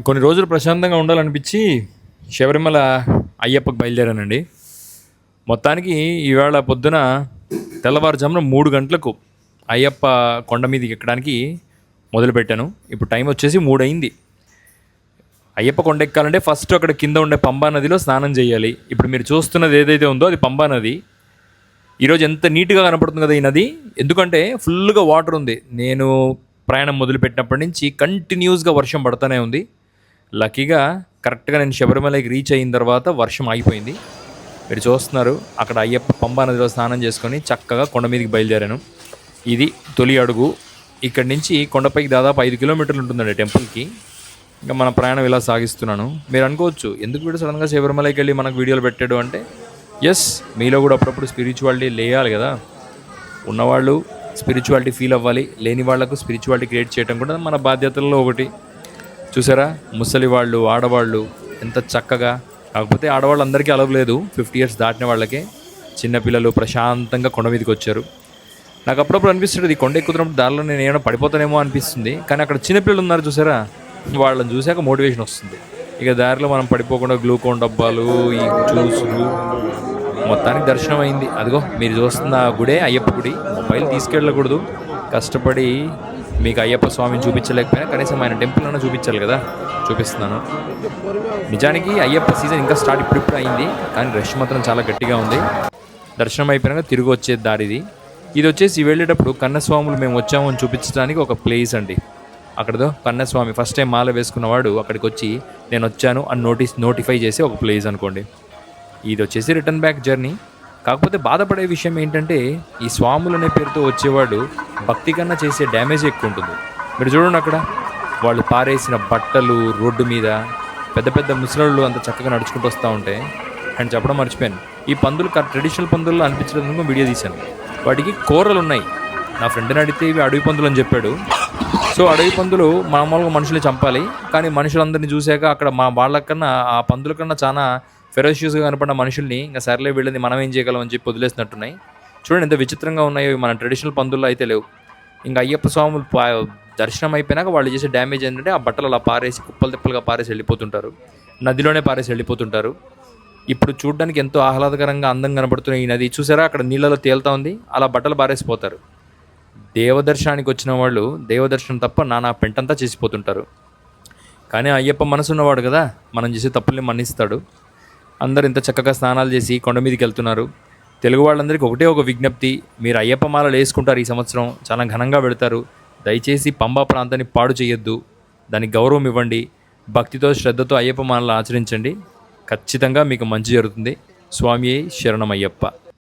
కొన్ని రోజులు ప్రశాంతంగా ఉండాలనిపించి శబరిమల అయ్యప్పకి బయలుదేరానండి. మొత్తానికి ఈవేళ పొద్దున తెల్లవారుజామున 3 గంటలకు అయ్యప్ప కొండ మీదకి ఎక్కడానికి మొదలుపెట్టాను. ఇప్పుడు టైం వచ్చేసి 3 అయింది. అయ్యప్ప కొండ ఎక్కాలంటే ఫస్ట్ అక్కడ కింద ఉండే పంబా నదిలో స్నానం చేయాలి. ఇప్పుడు మీరు చూస్తున్నది ఏదైతే ఉందో అది పంబా నది. ఈరోజు ఎంత నీట్గా కనపడుతుంది కదా ఈ నది, ఎందుకంటే ఫుల్గా వాటర్ ఉంది. నేను ప్రయాణం మొదలుపెట్టినప్పటి నుంచి కంటిన్యూస్గా వర్షం పడుతూనే ఉంది. లక్కీగా కరెక్ట్గా నేను శబరిమలకి రీచ్ అయిన తర్వాత వర్షం ఆగిపోయింది. మీరు చూస్తున్నారు అక్కడ అయ్యప్ప పంబా నదిలో స్నానం చేసుకొని చక్కగా కొండ మీదకి బయలుదేరాను. ఇది తొలి అడుగు. ఇక్కడి నుంచి కొండపైకి దాదాపు 5 కిలోమీటర్లు ఉంటుందండి టెంపుల్కి. ఇంకా మన ప్రయాణం ఇలా సాగిస్తున్నాను. మీరు అనుకోవచ్చు ఎందుకు వీడు సడన్గా శబరిమలకి వెళ్ళి మనకు వీడియోలు పెట్టాడు అంటే, ఎస్, మీలో కూడా అప్పుడప్పుడు స్పిరిచువాలిటీ లేయాలి కదా. ఉన్నవాళ్ళు స్పిరిచువాలిటీ ఫీల్ అవ్వాలి, లేని వాళ్లకు స్పిరిచువాలిటీ క్రియేట్ చేయడం కూడా మన బాధ్యతల్లో ఒకటి. చూసారా, ముసలి వాళ్ళు, ఆడవాళ్ళు ఎంత చక్కగా, కాకపోతే ఆడవాళ్ళు అందరికీ అలవలేదు, 50 years దాటిన వాళ్ళకే. చిన్నపిల్లలు ప్రశాంతంగా కొండ మీదకి వచ్చారు. నాకు అప్పుడప్పుడు అనిపిస్తుంది ఈ కొండ ఎక్కుతున్నప్పుడు దానిలో నేను ఏమైనా పడిపోతానేమో అనిపిస్తుంది. కానీ అక్కడ చిన్నపిల్లలు ఉన్నారు చూసారా, వాళ్ళని చూశాక మోటివేషన్ వస్తుంది. ఇక దారిలో మనం పడిపోకుండా గ్లూకోన్ డబ్బాలు, ఈ జ్యూసులు, మొత్తానికి దర్శనం అయింది. అదిగో మీరు చూస్తున్న గుడే అయ్యప్ప గుడి. మొబైల్ తీసుకెళ్ళకూడదు. కష్టపడి మీకు అయ్యప్ప స్వామిని చూపించలేకపోయినా కనీసం ఆయన టెంపుల్ అన్నా చూపించాలి కదా, చూపిస్తున్నాను. నిజానికి అయ్యప్ప సీజన్ ఇంకా స్టార్ట్ ఇప్పుడు అయింది, కానీ రష్ మాత్రం చాలా గట్టిగా ఉంది. దర్శనం అయిపోయినాక తిరిగి వచ్చే దారిది. ఇది వచ్చేసి వెళ్ళేటప్పుడు కన్నస్వాములు మేము వచ్చామని చూపించడానికి ఒక ప్లేస్ అండి. అక్కడదో కన్నస్వామి ఫస్ట్ టైం మాల వేసుకున్నవాడు అక్కడికి వచ్చి నేను వచ్చాను అని నోటిఫై చేసి ఒక ప్లేస్ అనుకోండి. ఇది వచ్చేసి రిటర్న్ బ్యాక్ జర్నీ. కాకపోతే బాధపడే విషయం ఏంటంటే, ఈ స్వాములు అనే పేరుతో వచ్చేవాడు భక్తి కన్నా చేసే డ్యామేజ్ ఎక్కువ ఉంటుంది. మీరు చూడండి అక్కడ వాళ్ళు పారేసిన బట్టలు రోడ్డు మీద, పెద్ద పెద్ద ముసలోళ్ళు అంత చక్కగా నడుచుకుంటూ వస్తూ ఉంటే, అండ్ చెప్పడం మర్చిపోయాను, ఈ పందులు ట్రెడిషనల్ పందుల్లో అనిపించడానికి వీడియో తీశాను. వాటికి కూరలు ఉన్నాయి. నా ఫ్రెండ్ని అడిగితే ఇవి అడవి పందులు అని చెప్పాడు. సో అడవి పందులు మామూలుగా మనుషుల్ని చంపాలి, కానీ మనుషులందరినీ చూశాక అక్కడ మా వాళ్ళకన్నా ఆ పందుల కన్నా చాలా ఫెరోషియస్గా కనపడిన మనుషుల్ని ఇంకా సర్లే వీళ్ళని మనం ఏం చేయగలం అని చెప్పి వదిలేసినట్టున్నాయి. చూడండి ఎంత విచిత్రంగా ఉన్నాయో. మన ట్రెడిషనల్ పందుల్లో అయితే లేవు. ఇంకా అయ్యప్ప స్వాములు దర్శనం అయిపోయినాక వాళ్ళు చేసే డ్యామేజ్ ఏంటంటే ఆ బట్టలు అలా పారేసి కుప్పలు తిప్పలుగా పారేసి వెళ్ళిపోతుంటారు, నదిలోనే పారేసి వెళ్ళిపోతుంటారు. ఇప్పుడు చూడడానికి ఎంతో ఆహ్లాదకరంగా అందంగా కనబడుతున్న ఈ నది చూసారా, అక్కడ నీళ్ళలో తేలుతా ఉంది, అలా బట్టలు పారేసిపోతారు. దేవదర్శనానికి వచ్చిన వాళ్ళు దేవదర్శనం తప్ప నానా పెంటంతా చేసిపోతుంటారు. కానీ అయ్యప్ప మనసున్నవాడు కదా, మనం చేసే తప్పుల్ని మన్నిస్తాడు. అందరు ఇంత చక్కగా స్నానాలు చేసి కొండ మీదకి వెళ్తున్నారు. తెలుగు వాళ్ళందరికీ ఒకటే ఒక విజ్ఞప్తి, మీరు అయ్యప్ప మాలలు వేసుకుంటారు, ఈ సంవత్సరం చాలా ఘనంగా వెళతారు. దయచేసి పంబా ప్రాంతాన్ని పాడు చేయొద్దు, దానికి గౌరవం ఇవ్వండి. భక్తితో శ్రద్ధతో అయ్యప్ప మాలలు ఆచరించండి. ఖచ్చితంగా మీకు మంచి జరుగుతుంది. స్వామియే శరణమయ్యప్ప.